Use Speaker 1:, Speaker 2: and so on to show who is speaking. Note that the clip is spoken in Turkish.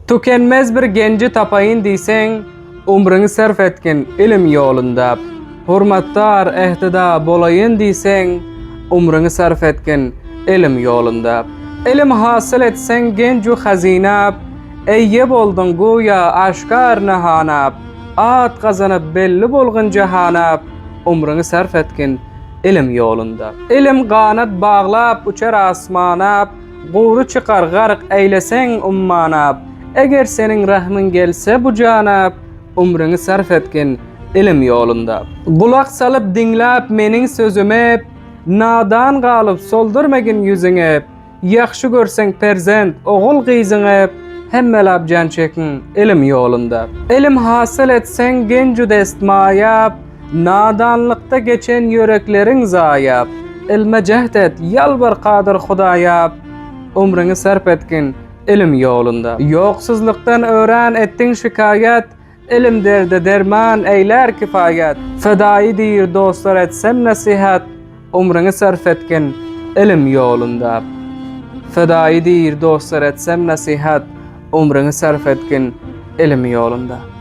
Speaker 1: Tükenmez bir genci tapayın diýseň, umryňy sarf etkin ilim ýolunda. Hurmatdar ehtida bolayın diýseň, umryňy sarf etkin ilim ýolunda. Ilim hasyl etseň genju hazinap, eýye boldun goýa aşkar nahanap. At gazanyp belli bolgun jahanap, umryňy sarf etkin ilim ýolunda. Ilim ganat baglap uçar asmanap, gowru çykar gark eýleseň ummanap. Eger senin rahmın gelse bu canap, umryňy sarf etkin ilim ýolunda. Gulak salyp diňläp meniň sözüme, nadan galyp soldurmagin ýüzüňe. Ýaxşy görseň perzent, ogul gyzyňe, hemmelap jan çekin ilim ýolunda. Ilim hasyl etseň genju destmaýap, nadanlykda geçen ýörekleriň zaýap. Ilme jehd et, ýalbar Qadir Hudaýap, umryňy sarf etkin ilim ýolunda. Ýoksuzlukdan öğren ettiň şikayet, ilim derde derman eýler kifayet. Fedaýydyr dostlar etsem nasihat, umryňy sarf etkin ilim ýolunda. Fedaýydyr dostlar etsem nasihat, umryňy sarf etkin ilim ýolunda.